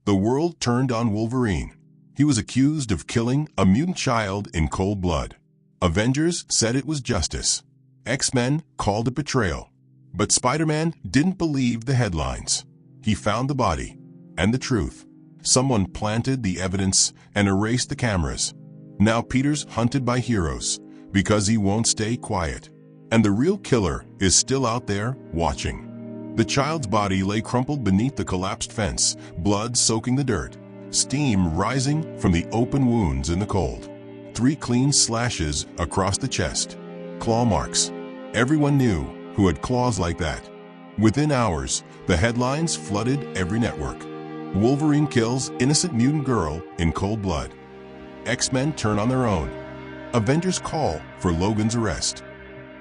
The world turned on Wolverine. He was accused of killing a mutant child in cold blood. Avengers said it was justice. X-Men called it betrayal. But Spider-Man didn't believe the headlines. He found the body and the truth. Someone planted the evidence and erased the cameras. Now Peter's hunted by heroes because he won't stay quiet. And the real killer is still out there watching. The child's body lay crumpled beneath the collapsed fence, blood soaking the dirt, steam rising from the open wounds in the cold. 3 clean slashes across the chest, claw marks. Everyone knew who had claws like that. Within hours, the headlines flooded every network. Wolverine kills innocent mutant girl in cold blood. X-Men turn on their own. Avengers call for Logan's arrest.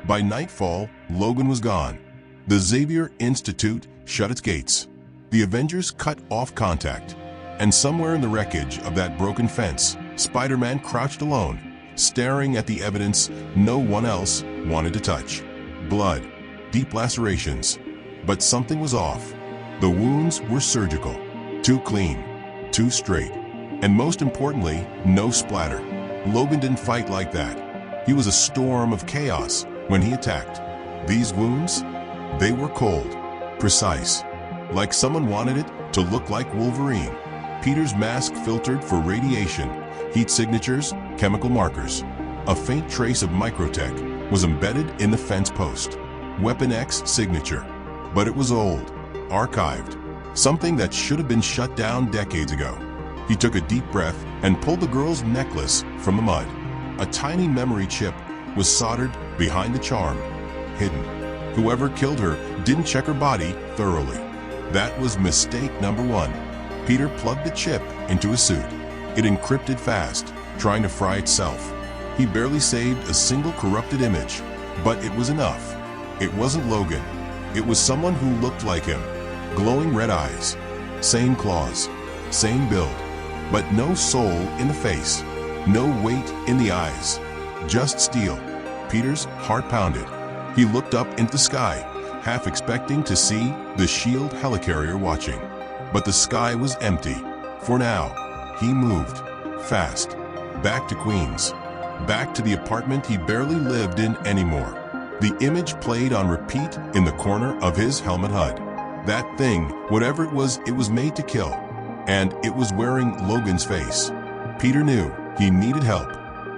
By nightfall, Logan was gone. The Xavier Institute shut its gates. The Avengers cut off contact. And somewhere in the wreckage of that broken fence, Spider-Man crouched alone, staring at the evidence no one else wanted to touch. Blood, deep lacerations. But something was off. The wounds were surgical. Too clean, too straight. And most importantly, no splatter. Logan didn't fight like that. He was a storm of chaos when he attacked. These wounds, they were cold, precise. Like someone wanted it to look like Wolverine. Peter's mask filtered for radiation, heat signatures, chemical markers. A faint trace of microtech was embedded in the fence post. Weapon X signature. But it was old, archived. Something that should have been shut down decades ago. He took a deep breath and pulled the girl's necklace from the mud. A tiny memory chip was soldered behind the charm, hidden. Whoever killed her didn't check her body thoroughly. That was mistake number 1. Peter plugged the chip into his suit. It encrypted fast, trying to fry itself. He barely saved a single corrupted image, but it was enough. It wasn't Logan. It was someone who looked like him. Glowing red eyes, same claws, same build, but no soul in the face, no weight in the eyes, just steel. Peter's heart pounded. He looked up into the sky, half expecting to see the S.H.I.E.L.D. helicarrier watching. But the sky was empty. For now, he moved, fast, back to Queens, back to the apartment he barely lived in anymore. The image played on repeat in the corner of his helmet HUD. That thing, whatever it was made to kill. And it was wearing Logan's face. Peter knew he needed help.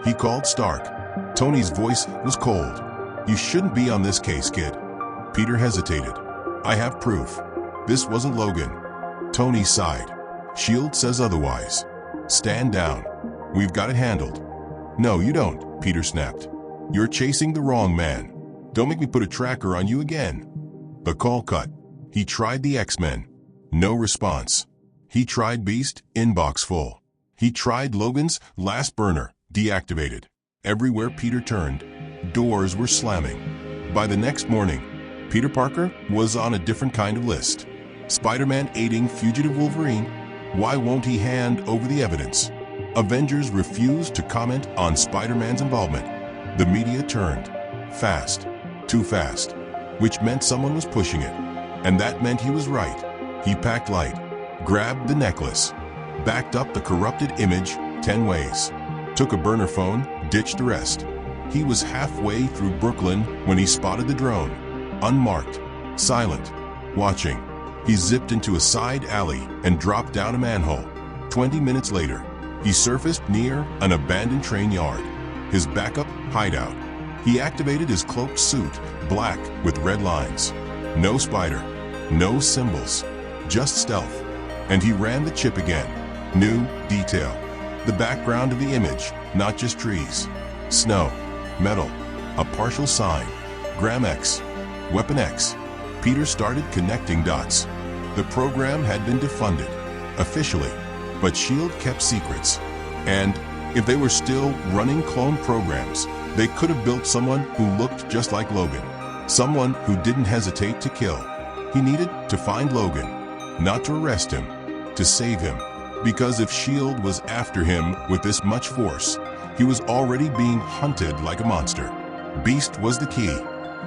He called Stark. Tony's voice was cold. "You shouldn't be on this case, kid." Peter hesitated. "I have proof. This wasn't Logan." Tony sighed. "S.H.I.E.L.D. says otherwise. Stand down. We've got it handled." "No, you don't," Peter snapped. "You're chasing the wrong man. Don't make me put a tracker on you again." The call cut. He tried the X-Men. No response. He tried Beast, inbox full. He tried Logan's last burner, deactivated. Everywhere Peter turned, doors were slamming. By the next morning, Peter Parker was on a different kind of list. Spider-Man aiding fugitive Wolverine. Why won't he hand over the evidence? Avengers refused to comment on Spider-Man's involvement. The media turned. Fast. Too fast. Which meant someone was pushing it. And that meant he was right. He packed light. Grabbed the necklace. Backed up the corrupted image 10 ways. Took a burner phone, ditched the rest. He was halfway through Brooklyn when he spotted the drone. Unmarked. Silent. Watching. He zipped into a side alley and dropped down a manhole. 20 minutes later, he surfaced near an abandoned train yard. His backup hideout. He activated his cloaked suit, black with red lines. No spider. No symbols. Just stealth. And he ran the chip again. New detail. The background of the image, not just trees. Snow. Metal. A partial sign. Gram X. Weapon X. Peter started connecting dots. The program had been defunded, officially, but S.H.I.E.L.D. kept secrets. And if they were still running clone programs, they could have built someone who looked just like Logan. Someone who didn't hesitate to kill. He needed to find Logan, not to arrest him, to save him. Because if S.H.I.E.L.D. was after him with this much force, he was already being hunted like a monster. Beast was the key.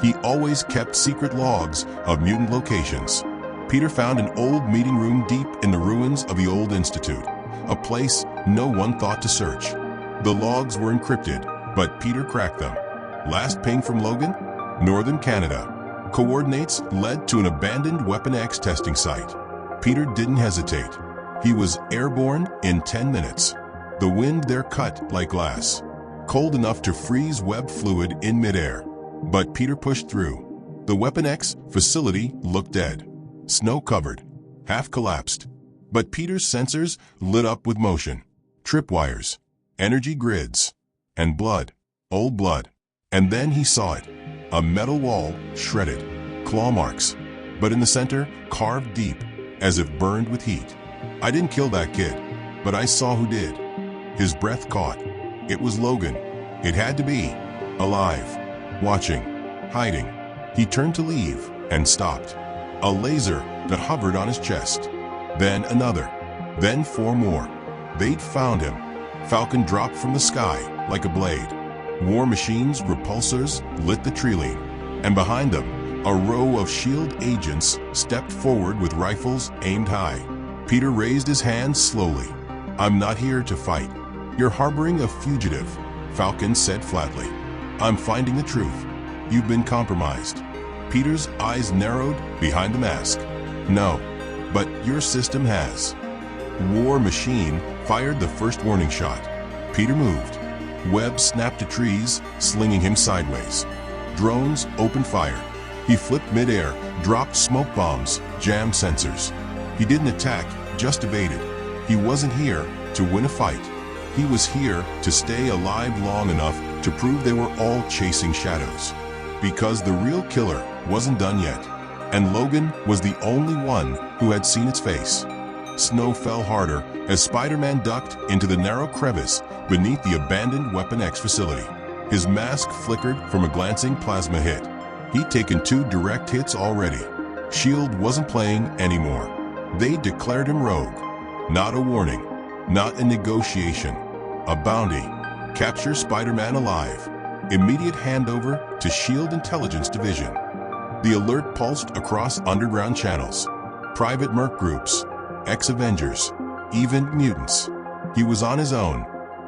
He always kept secret logs of mutant locations. Peter found an old meeting room deep in the ruins of the old institute, a place no one thought to search. The logs were encrypted, but Peter cracked them. Last ping from Logan? Northern Canada. Coordinates led to an abandoned Weapon X testing site. Peter didn't hesitate. He was airborne in 10 minutes. The wind there cut like glass, cold enough to freeze web fluid in midair. But Peter pushed through. The Weapon X facility looked dead. Snow-covered, half-collapsed. But Peter's sensors lit up with motion. Tripwires, energy grids, and blood. Old blood. And then he saw it. A metal wall, shredded. Claw marks. But in the center, carved deep, as if burned with heat. I didn't kill that kid, but I saw who did. His breath caught. It was Logan. It had to be. Alive. Watching. Hiding. He turned to leave, and stopped. A laser that hovered on his chest. Then another. Then 4 more. They'd found him. Falcon dropped from the sky like a blade. War machines' repulsors lit the treeline. And behind them, a row of SHIELD agents stepped forward with rifles aimed high. Peter raised his hands slowly. I'm not here to fight. You're harboring a fugitive, Falcon said flatly. I'm finding the truth. You've been compromised. Peter's eyes narrowed behind the mask. No, but your system has. War Machine fired the first warning shot. Peter moved. Web snapped to trees, slinging him sideways. Drones opened fire. He flipped midair, dropped smoke bombs, jammed sensors. He didn't attack, just evaded. He wasn't here to win a fight. He was here to stay alive long enough to prove they were all chasing shadows. Because the real killer wasn't done yet, and Logan was the only one who had seen its face. Snow fell harder as Spider-Man ducked into the narrow crevice beneath the abandoned Weapon X facility. His mask flickered from a glancing plasma hit. He'd taken 2 direct hits already. SHIELD wasn't playing anymore. They declared him rogue. Not a warning, not a negotiation, a bounty. Capture Spider-Man alive. Immediate handover to SHIELD Intelligence Division. The alert pulsed across underground channels. Private merc groups, ex-Avengers, even mutants. He was on his own.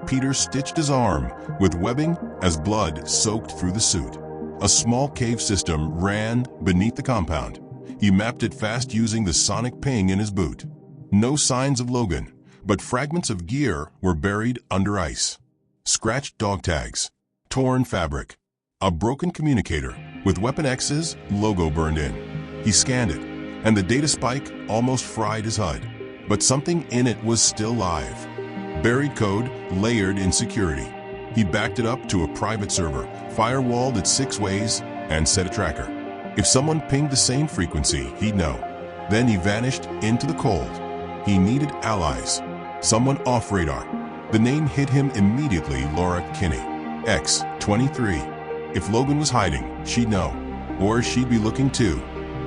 Peter stitched his arm with webbing as blood soaked through the suit. A small cave system ran beneath the compound. He mapped it fast using the sonic ping in his boot. No signs of Logan, but fragments of gear were buried under ice. Scratched dog tags, torn fabric, a broken communicator with Weapon X's logo burned in. He scanned it, and the data spike almost fried his HUD. But something in it was still live. Buried code layered in security. He backed it up to a private server, firewalled it 6 ways, and set a tracker. If someone pinged the same frequency, he'd know. Then he vanished into the cold. He needed allies. Someone off radar. The name hit him immediately, Laura Kinney. X-23. If Logan was hiding, she'd know. Or she'd be looking too.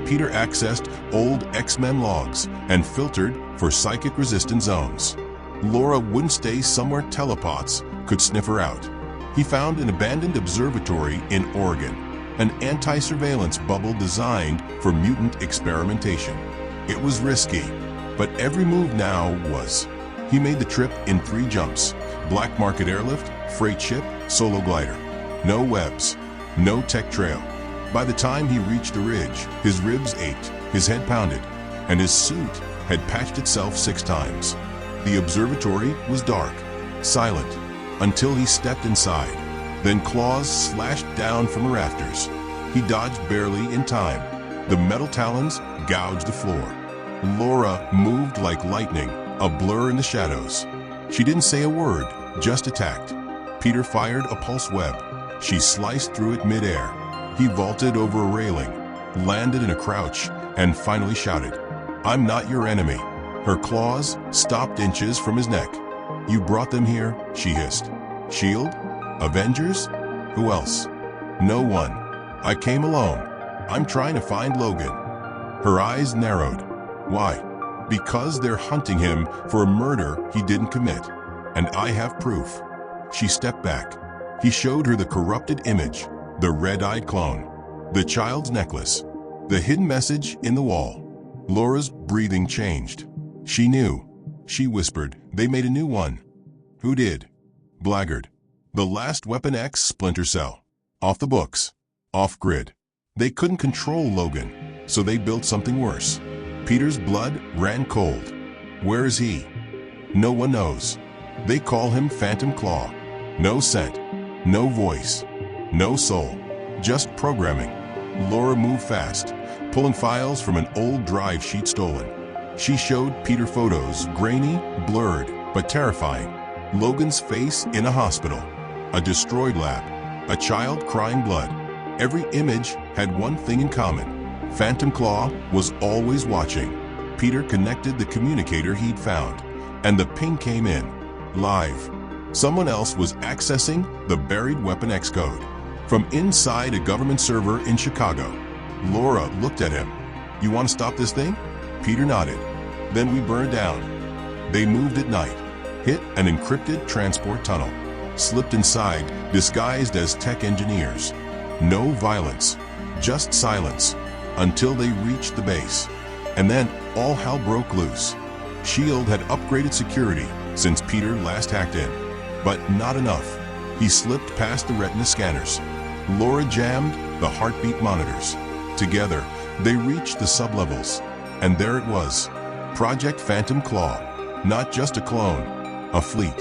Peter accessed old X-Men logs and filtered for psychic-resistant zones. Laura wouldn't stay somewhere telepaths could sniff her out. He found an abandoned observatory in Oregon, an anti-surveillance bubble designed for mutant experimentation. It was risky, but every move now was. He made the trip in 3 jumps: black market airlift, freight ship, solo glider. No webs, no tech trail. By the time he reached the ridge, his ribs ached, his head pounded, and his suit had patched itself 6 times. The observatory was dark, silent, until he stepped inside. Then claws slashed down from the rafters. He dodged barely in time. The metal talons gouged the floor. Laura moved like lightning, a blur in the shadows. She didn't say a word, just attacked. Peter fired a pulse web. She sliced through it midair. He vaulted over a railing, landed in a crouch, and finally shouted, "I'm not your enemy." Her claws stopped inches from his neck. "You brought them here," she hissed. "SHIELD? Avengers? Who else?" "No one. I came alone. I'm trying to find Logan." Her eyes narrowed. "Why?" "Because they're hunting him for a murder he didn't commit. And I have proof." She stepped back. He showed her the corrupted image, the red-eyed clone, the child's necklace, the hidden message in the wall. Laura's breathing changed. She knew. She whispered, "They made a new one." "Who did?" "Blackguard. The last Weapon X Splinter Cell. Off the books. Off grid. They couldn't control Logan, so they built something worse." Peter's blood ran cold. Where is he? No one knows. They call him Phantom Claw. No scent, no voice, no soul, just programming. Laura moved fast, pulling files from an old drive she'd stolen. She showed Peter photos, grainy, blurred, but terrifying. Logan's face in a hospital, a destroyed lab, a child crying blood. Every image had one thing in common. Phantom Claw was always watching. Peter connected the communicator he'd found, and the ping came in, live. Someone else was accessing the buried Weapon X code from inside a government server in Chicago. Laura looked at him. "You want to stop this thing?" Peter nodded. "Then we burn it down." They moved at night, hit an encrypted transport tunnel, slipped inside disguised as tech engineers. No violence, just silence, until they reached the base. And then all hell broke loose. S.H.I.E.L.D. had upgraded security since Peter last hacked in. But not enough. He slipped past the retina scanners. Laura jammed the heartbeat monitors. Together, they reached the sublevels. And there it was. Project Phantom Claw. Not just a clone. A fleet.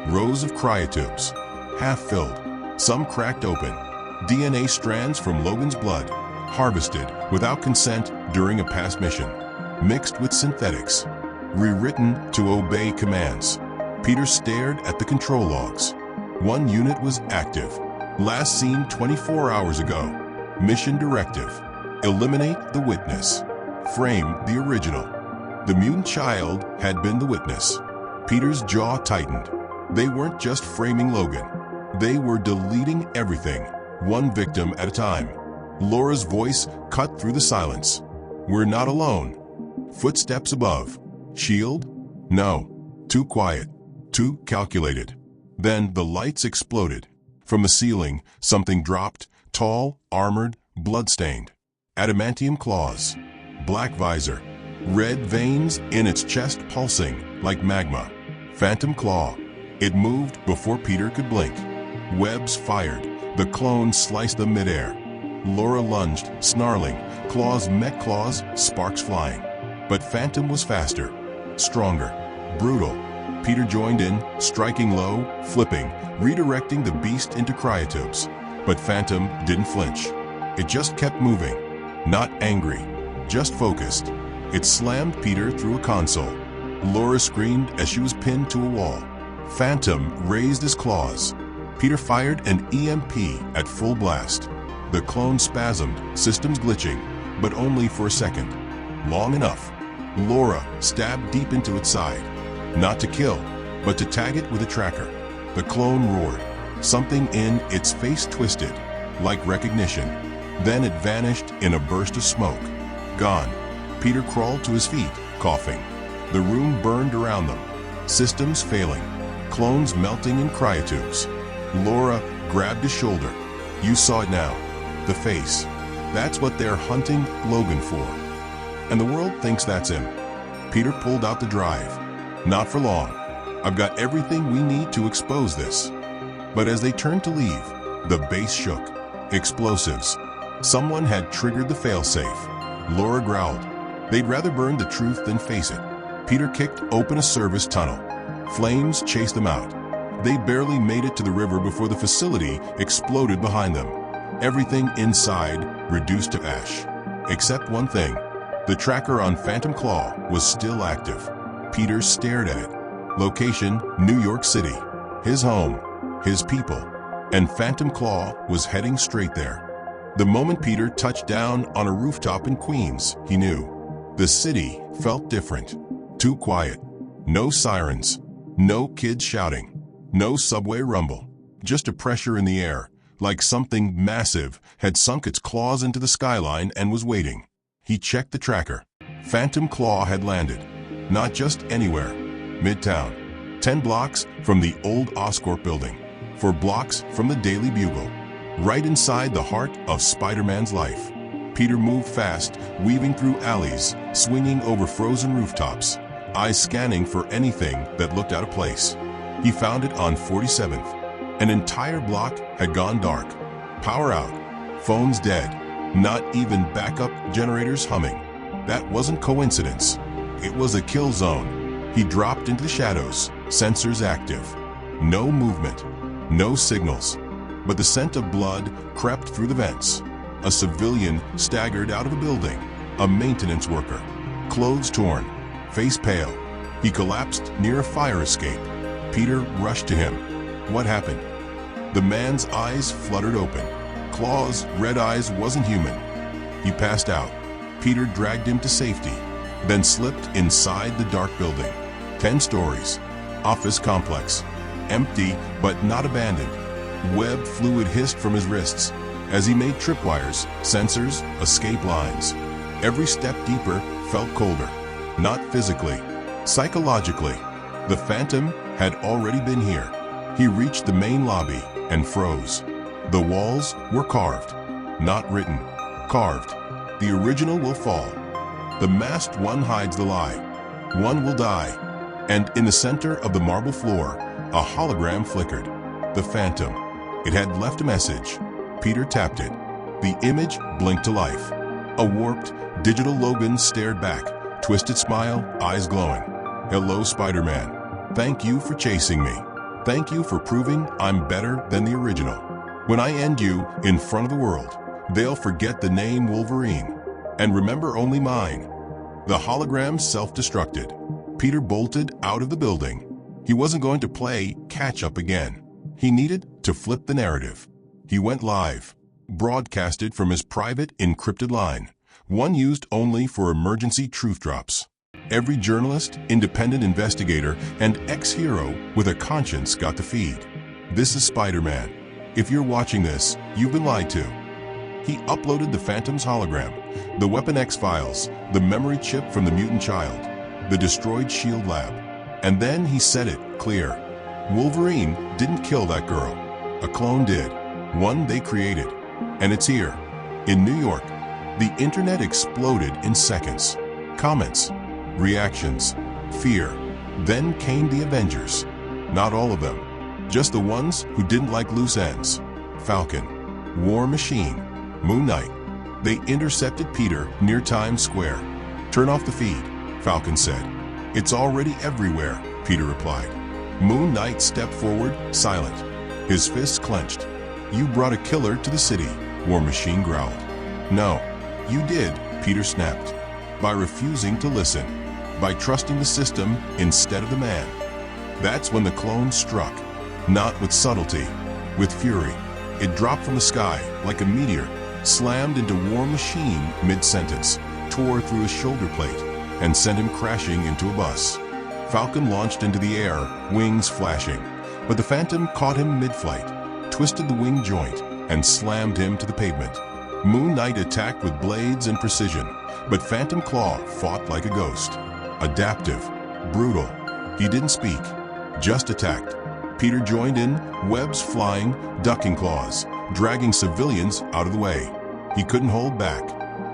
Rows of cryotubes. Half-filled. Some cracked open. DNA strands from Logan's blood. Harvested without consent during a past mission. Mixed with synthetics. Rewritten to obey commands. Peter stared at the control logs. One unit was active. Last seen 24 hours ago. Mission directive. Eliminate the witness. Frame the original. The mutant child had been the witness. Peter's jaw tightened. They weren't just framing Logan. They were deleting everything, one victim at a time. Laura's voice cut through the silence. "We're not alone." Footsteps above. "S.H.I.E.L.D.? No. Too quiet. Too calculated." Then the lights exploded. From the ceiling, something dropped, tall, armored, blood-stained. Adamantium claws. Black visor. Red veins in its chest pulsing like magma. Phantom Claw. It moved before Peter could blink. Webs fired. The clone sliced them midair. Laura lunged, snarling. Claws met claws, sparks flying. But Phantom was faster. Stronger. Brutal. Peter joined in, striking low, flipping, redirecting the beast into cryotubes. But Phantom didn't flinch. It just kept moving. Not angry. Just focused. It slammed Peter through a console. Laura screamed as she was pinned to a wall. Phantom raised his claws. Peter fired an EMP at full blast. The clone spasmed, systems glitching, but only for a second. Long enough. Laura stabbed deep into its side. Not to kill, but to tag it with a tracker. The clone roared. Something in its face twisted, like recognition. Then it vanished in a burst of smoke. Gone. Peter crawled to his feet, coughing. The room burned around them. Systems failing. Clones melting in cryotubes. Laura grabbed his shoulder. "You saw it now. The face. That's what they're hunting Logan for. And the world thinks that's him." Peter pulled out the drive. "Not for long. I've got everything we need to expose this." But as they turned to leave, the base shook. Explosives. Someone had triggered the failsafe. Laura growled. They'd rather burn the truth than face it. Peter kicked open a service tunnel. Flames chased them out. They barely made it to the river before the facility exploded behind them. Everything inside reduced to ash. Except one thing. The tracker on Phantom Claw was still active. Peter stared at it. Location, New York City. His home. His people. And Phantom Claw was heading straight there. The moment Peter touched down on a rooftop in Queens, he knew. The city felt different. Too quiet. No sirens. No kids shouting. No subway rumble. Just a pressure in the air, like something massive had sunk its claws into the skyline and was waiting. He checked the tracker. Phantom Claw had landed. Not just anywhere. Midtown. 10 blocks from the old Oscorp building. 4 blocks from the Daily Bugle. Right inside the heart of Spider-Man's life. Peter moved fast, weaving through alleys, swinging over frozen rooftops, eyes scanning for anything that looked out of place. He found it on 47th. An entire block had gone dark. Power out. Phones dead. Not even backup generators humming. That wasn't coincidence. It was a kill zone. He dropped into the shadows, sensors active. No movement. No signals. But the scent of blood crept through the vents. A civilian staggered out of a building. A maintenance worker. Clothes torn. Face pale. He collapsed near a fire escape. Peter rushed to him. What happened? The man's eyes fluttered open. Claw's red eyes wasn't human. He passed out. Peter dragged him to safety, then slipped inside the dark building. 10 stories. Office complex. Empty, but not abandoned. Web fluid hissed from his wrists as he made tripwires, sensors, escape lines. Every step deeper felt colder. Not physically, psychologically. The Phantom had already been here. He reached the main lobby and froze. The walls were carved, not written. Carved. The original will fall. The masked one hides the lie. One will die. And in the center of the marble floor, a hologram flickered. The Phantom. It had left a message. Peter tapped it. The image blinked to life. A warped, digital Logan stared back, twisted smile, eyes glowing. Hello, Spider-Man. Thank you for chasing me. Thank you for proving I'm better than the original. When I end you in front of the world, they'll forget the name Wolverine and remember only mine. The hologram self-destructed. Peter bolted out of the building. He wasn't going to play catch-up again. He needed to flip the narrative. He went live, broadcasted from his private encrypted line, one used only for emergency truth drops. Every journalist, independent investigator, and ex-hero with a conscience got the feed. This is Spider-Man. If you're watching this, you've been lied to. He uploaded the Phantom's hologram, the Weapon X files, the memory chip from the mutant child, the destroyed SHIELD lab. And then he said it clear. Wolverine didn't kill that girl. A clone did. One they created. And it's here. In New York. The internet exploded in seconds. Comments. Reactions. Fear. Then came the Avengers. Not all of them. Just the ones who didn't like loose ends. Falcon. War Machine. Moon Knight. They intercepted Peter near Times Square. Turn off the feed, Falcon said. It's already everywhere, Peter replied. Moon Knight stepped forward, silent. His fists clenched. You brought a killer to the city, War Machine growled. No, you did, Peter snapped. By refusing to listen. By trusting the system instead of the man. That's when the clone struck. Not with subtlety, with fury. It dropped from the sky like a meteor, slammed into War Machine mid-sentence, tore through his shoulder plate, and sent him crashing into a bus. Falcon launched into the air, wings flashing, but the Phantom caught him mid-flight, twisted the wing joint, and slammed him to the pavement. Moon Knight attacked with blades and precision, but Phantom Claw fought like a ghost. Adaptive, brutal. He didn't speak, just attacked. Peter joined in, webs flying, ducking claws, dragging civilians out of the way. He couldn't hold back.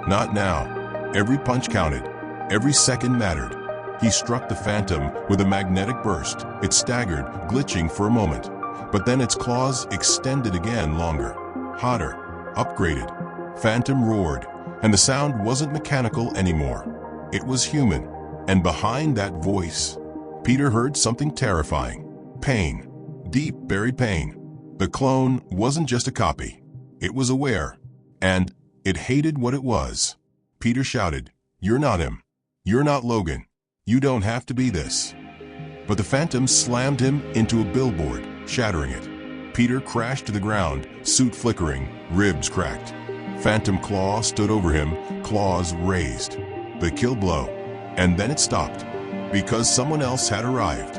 Not now. Every punch counted. Every second mattered. He struck the Phantom with a magnetic burst. It staggered, glitching for a moment. But then its claws extended again longer. Hotter. Upgraded. Phantom roared, and the sound wasn't mechanical anymore. It was human. And behind that voice, Peter heard something terrifying. Pain. Deep buried pain. The clone wasn't just a copy. It was aware. And it hated what it was. Peter shouted, "You're not him. You're not Logan. You don't have to be this." But the Phantom slammed him into a billboard, shattering it. Peter crashed to the ground, suit flickering, ribs cracked. Phantom Claw stood over him, claws raised. The kill blow. And then it stopped. Because someone else had arrived.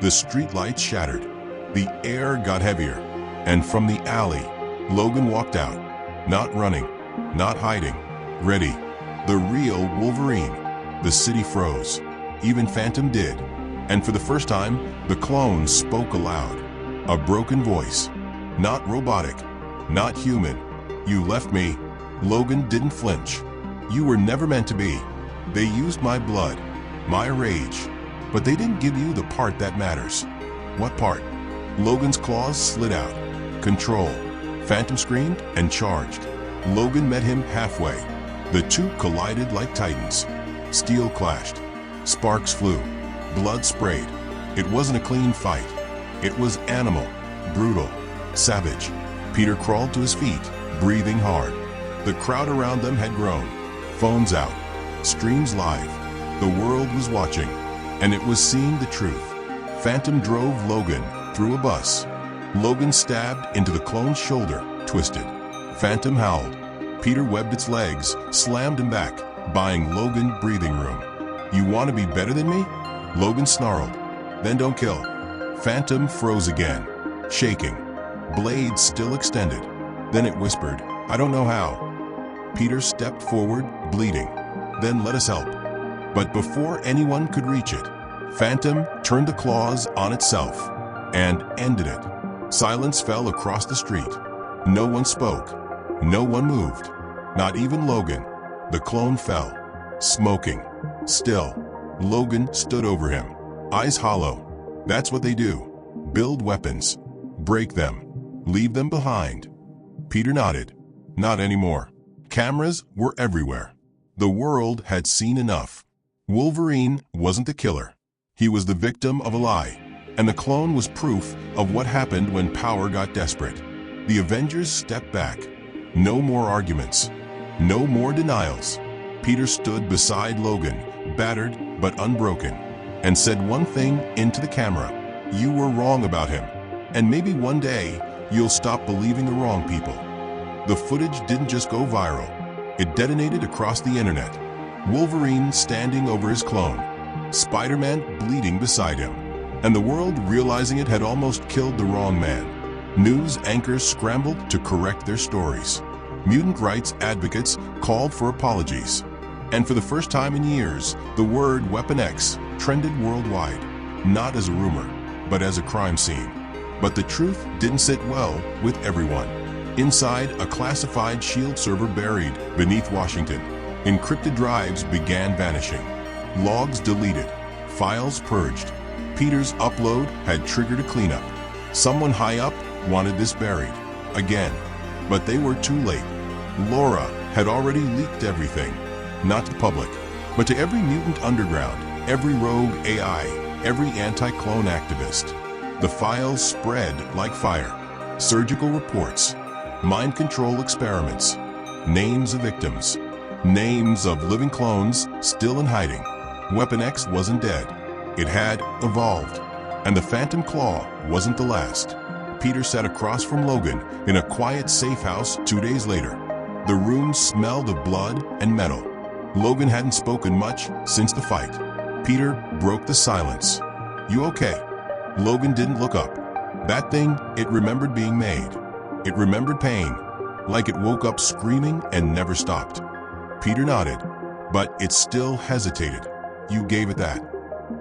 The streetlights shattered. The air got heavier. And from the alley, Logan walked out. Not running. Not hiding. Ready. The real Wolverine. The city froze. Even Phantom did. And for the first time, the clone spoke aloud. A broken voice. Not robotic. Not human. You left me. Logan didn't flinch. You were never meant to be. They used my blood, my rage, but they didn't give you the part that matters. What part? Logan's claws slid out. Control. Phantom screamed and charged. Logan met him halfway. The two collided like titans. Steel clashed. Sparks flew. Blood sprayed. It wasn't a clean fight. It was animal, brutal, savage. Peter crawled to his feet, breathing hard. The crowd around them had grown. Phones out. Streams live. The world was watching, and it was seeing the truth. Phantom drove Logan through a bus. Logan stabbed into the clone's shoulder, twisted. Phantom howled. Peter webbed its legs, slammed him back, buying Logan breathing room. You want to be better than me? Logan snarled. Then don't kill. Phantom froze again, shaking. Blade still extended. Then it whispered, I don't know how. Peter stepped forward, bleeding. Then let us help. But before anyone could reach it, Phantom turned the claws on itself and ended it. Silence fell across the street. No one spoke. No one moved. Not even Logan. The clone fell, smoking, still. Logan stood over him, eyes hollow. That's what they do. Build weapons. Break them. Leave them behind. Peter nodded. Not anymore. Cameras were everywhere. The world had seen enough. Wolverine wasn't the killer. He was the victim of a lie. And the clone was proof of what happened when power got desperate. The Avengers stepped back. No more arguments. No more denials. Peter stood beside Logan, battered but unbroken, and said one thing into the camera. You were wrong about him. And maybe one day, you'll stop believing the wrong people. The footage didn't just go viral. It detonated across the internet. Wolverine standing over his clone. Spider-Man bleeding beside him. And the world realizing it had almost killed the wrong man. News anchors scrambled to correct their stories. Mutant rights advocates called for apologies. And for the first time in years, the word Weapon X trended worldwide, not as a rumor, but as a crime scene. But the truth didn't sit well with everyone. Inside a classified S.H.I.E.L.D. server buried beneath Washington, encrypted drives began vanishing. Logs deleted, files purged. Peter's upload had triggered a cleanup. Someone high up wanted this buried, again. But they were too late. Laura had already leaked everything, not to the public, but to every mutant underground, every rogue AI, every anti-clone activist. The files spread like fire. Surgical reports, mind control experiments, names of victims, names of living clones still in hiding. Weapon X wasn't dead. It had evolved. And the Phantom Claw wasn't the last. Peter sat across from Logan in a quiet safe house 2 days later. The room smelled of blood and metal. Logan hadn't spoken much since the fight. Peter broke the silence. You okay? Logan didn't look up. That thing, it remembered being made. It remembered pain, like it woke up screaming and never stopped. Peter nodded, but it still hesitated. You gave it that.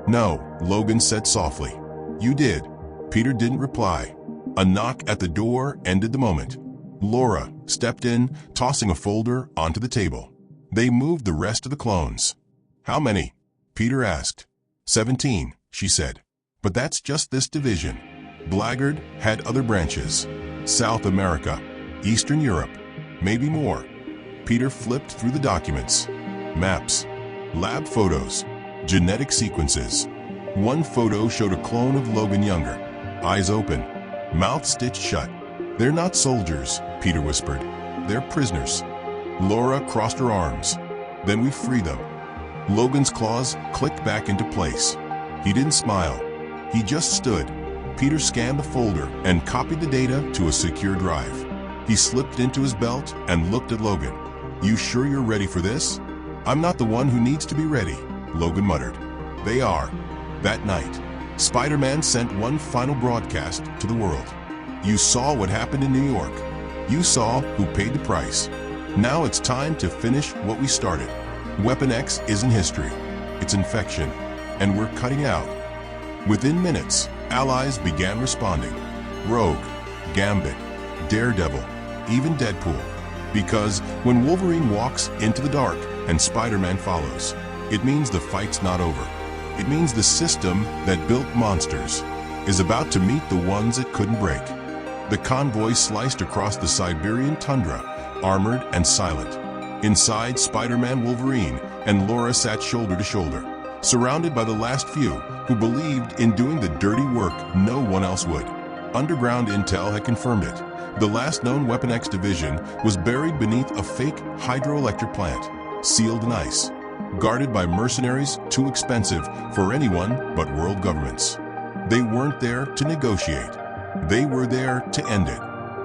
No, Logan said softly. You did. Peter didn't reply. A knock at the door ended the moment. Laura stepped in, tossing a folder onto the table. They moved the rest of the clones. How many? Peter asked. 17, she said. But that's just this division. Blackguard had other branches. South America, Eastern Europe, maybe more. Peter flipped through the documents. Maps, lab photos, genetic sequences. One photo showed a clone of Logan younger, eyes open, mouth stitched shut. They're not soldiers, Peter whispered. They're prisoners. Laura crossed her arms. Then we free them. Logan's claws clicked back into place. He didn't smile. He just stood. Peter scanned the folder and copied the data to a secure drive. He slipped into his belt and looked at Logan. You sure you're ready for this? I'm not the one who needs to be ready, Logan muttered. They are. That night, Spider-Man sent one final broadcast to the world. You saw what happened in New York. You saw who paid the price. Now it's time to finish what we started. Weapon X isn't history. It's infection. And we're cutting out. Within minutes, allies began responding. Rogue, Gambit, Daredevil, even Deadpool. Because when Wolverine walks into the dark and Spider-Man follows, it means the fight's not over. It means the system that built monsters is about to meet the ones it couldn't break. The convoy sliced across the Siberian tundra, armored and silent. Inside, Spider-Man, Wolverine, and Laura sat shoulder to shoulder, surrounded by the last few who believed in doing the dirty work no one else would. Underground intel had confirmed it. The last known Weapon X division was buried beneath a fake hydroelectric plant, sealed in ice, guarded by mercenaries too expensive for anyone but world governments. They weren't there to negotiate. They were there to end it.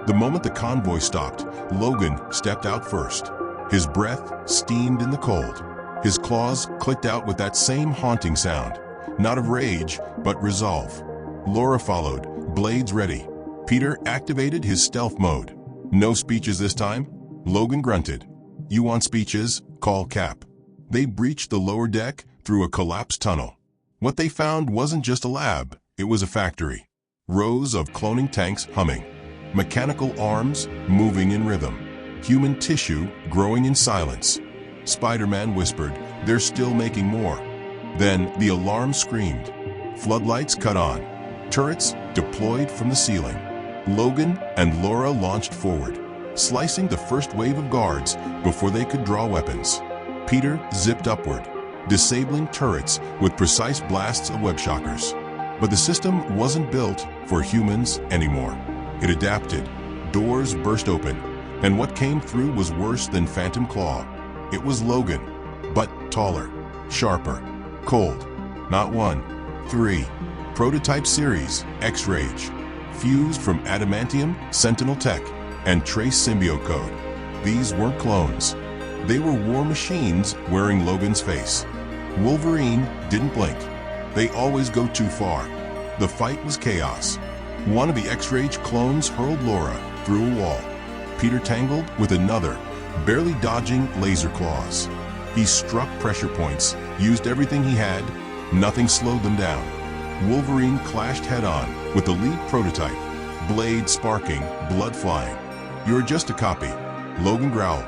The moment the convoy stopped, Logan stepped out first. His breath steamed in the cold. His claws clicked out with that same haunting sound, not of rage, but resolve. Laura followed, blades ready. Peter activated his stealth mode. No speeches this time? Logan grunted. You want speeches? Call Cap. They breached the lower deck through a collapsed tunnel. What they found wasn't just a lab, it was a factory. Rows of cloning tanks humming. Mechanical arms moving in rhythm. Human tissue growing in silence. Spider-Man whispered, "They're still making more." Then the alarm screamed. Floodlights cut on. Turrets deployed from the ceiling. Logan and Laura launched forward, slicing the first wave of guards before they could draw weapons. Peter zipped upward, disabling turrets with precise blasts of web shockers. But the system wasn't built for humans anymore. It adapted. Doors burst open, and what came through was worse than Phantom Claw. It was Logan, but taller, sharper, cold. Not one, three. Prototype series, X-Rage, fused from adamantium, Sentinel tech, and trace symbiote code. These weren't clones. They were war machines wearing Logan's face. Wolverine didn't blink. They always go too far. The fight was chaos. One of the X-Rage clones hurled Laura through a wall. Peter tangled with another, barely dodging laser claws. He struck pressure points, used everything he had. Nothing slowed them down. Wolverine clashed head-on with the lead prototype, blade sparking, blood flying. "You're just a copy," Logan growled.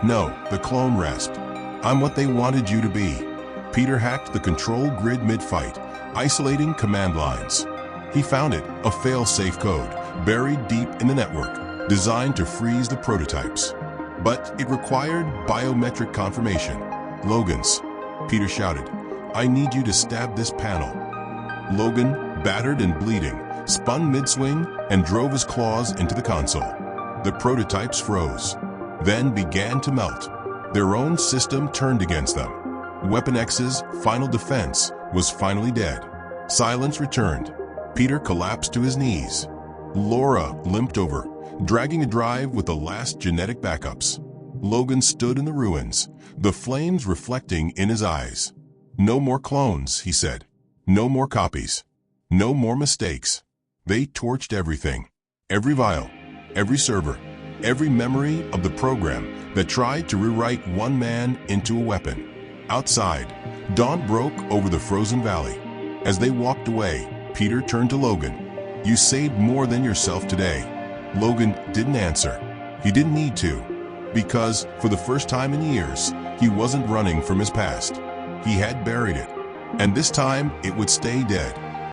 "No," the clone rasped. "I'm what they wanted you to be." Peter hacked the control grid mid-fight, isolating command lines. He found it, a fail-safe code, buried deep in the network, designed to freeze the prototypes. But it required biometric confirmation. "Logan's," Peter shouted. "I need you to stab this panel." Logan, battered and bleeding, spun mid-swing and drove his claws into the console. The prototypes froze, then began to melt. Their own system turned against them. Weapon X's final defense was finally dead. Silence returned. Peter collapsed to his knees. Laura limped over, dragging a drive with the last genetic backups. Logan stood in the ruins, the flames reflecting in his eyes. "No more clones," he said. "No more copies. No more mistakes." They torched everything. Every vial, every server, every memory of the program that tried to rewrite one man into a weapon. Outside, dawn broke over the frozen valley. As they walked away, Peter turned to Logan. "You saved more than yourself today." Logan didn't answer. He didn't need to, because for the first time in years, he wasn't running from his past. He had buried it, and this time it would stay dead.